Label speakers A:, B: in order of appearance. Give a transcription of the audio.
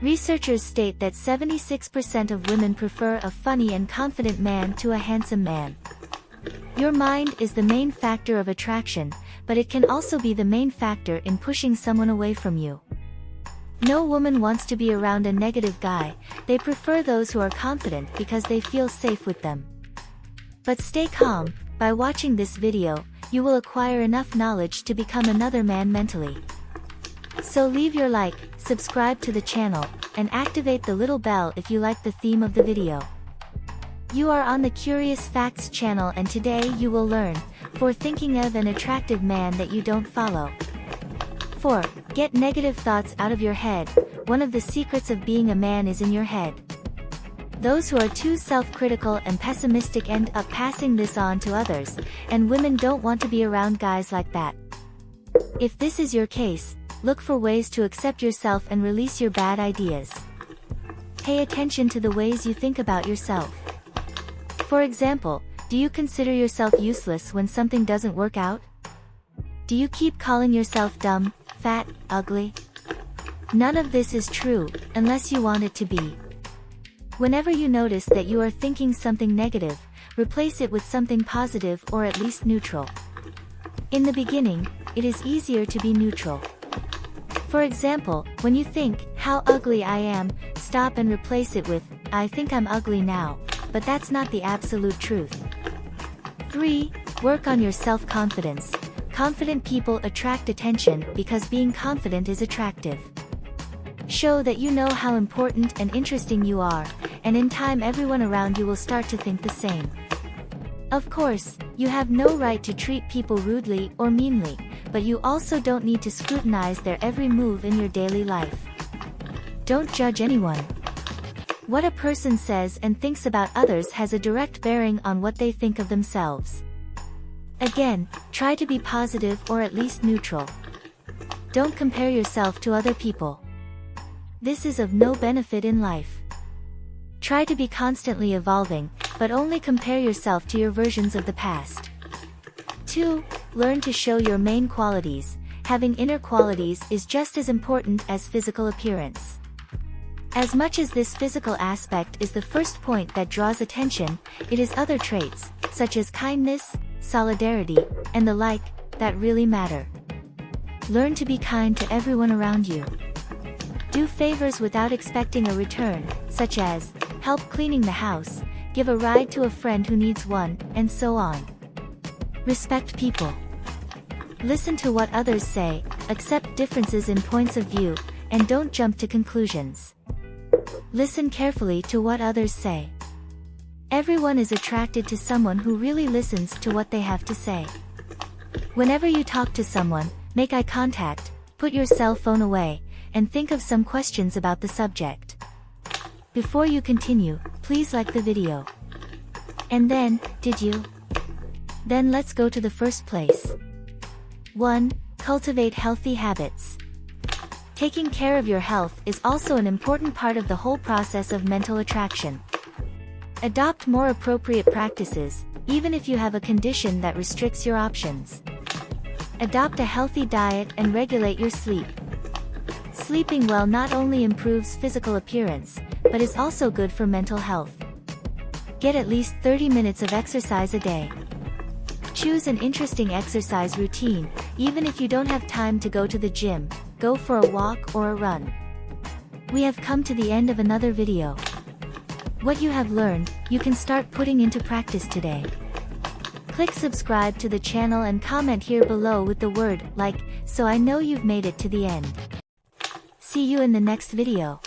A: Researchers state that 76% of women prefer a funny and confident man to a handsome man. Your mind is the main factor of attraction, but it can also be the main factor in pushing someone away from you. No woman wants to be around a negative guy, they prefer those who are confident because they feel safe with them. But stay calm, by watching this video, you will acquire enough knowledge to become another man mentally. So leave your like, subscribe to the channel, and activate the little bell if you like the theme of the video. You are on the Curious Facts channel and today you will learn, for thinking of an attractive man that you don't follow. 4. Get negative thoughts out of your head. One of the secrets of being a man is in your head. Those who are too self-critical and pessimistic end up passing this on to others, and women don't want to be around guys like that. If this is your case, look for ways to accept yourself and release your bad ideas. Pay attention to the ways you think about yourself. For example, do you consider yourself useless when something doesn't work out? Do you keep calling yourself dumb, fat, ugly? None of this is true, unless you want it to be. Whenever you notice that you are thinking something negative, replace it with something positive or at least neutral. In the beginning, it is easier to be neutral. For example, when you think, how ugly I am, stop and replace it with, I think I'm ugly now, but that's not the absolute truth. 3. Work on your self-confidence. Confident people attract attention because being confident is attractive. Show that you know how important and interesting you are, and in time everyone around you will start to think the same. Of course, you have no right to treat people rudely or meanly, but you also don't need to scrutinize their every move in your daily life. Don't judge anyone. What a person says and thinks about others has a direct bearing on what they think of themselves. Again, try to be positive or at least neutral. Don't compare yourself to other people. This is of no benefit in life. Try to be constantly evolving, but only compare yourself to your versions of the past. 2. Learn to show your main qualities. Having inner qualities is just as important as physical appearance. As much as this physical aspect is the first point that draws attention, it is other traits, such as kindness, solidarity, and the like, that really matter. Learn to be kind to everyone around you. Do favors without expecting a return, such as, help cleaning the house, give a ride to a friend who needs one, and so on. Respect people. Listen to what others say, accept differences in points of view, and don't jump to conclusions. Listen carefully to what others say. Everyone is attracted to someone who really listens to what they have to say. Whenever you talk to someone, make eye contact, put your cell phone away, and think of some questions about the subject. Before you continue, please like the video. And then, did you? Then let's go to the first place. 1. Cultivate healthy habits. Taking care of your health is also an important part of the whole process of mental attraction. Adopt more appropriate practices, even if you have a condition that restricts your options. Adopt a healthy diet and regulate your sleep. Sleeping well not only improves physical appearance, but is also good for mental health. Get at least 30 minutes of exercise a day. Choose an interesting exercise routine, even if you don't have time to go to the gym, go for a walk or a run. We have come to the end of another video. What you have learned, you can start putting into practice today. Click subscribe to the channel and comment here below with the word like, so I know you've made it to the end. See you in the next video.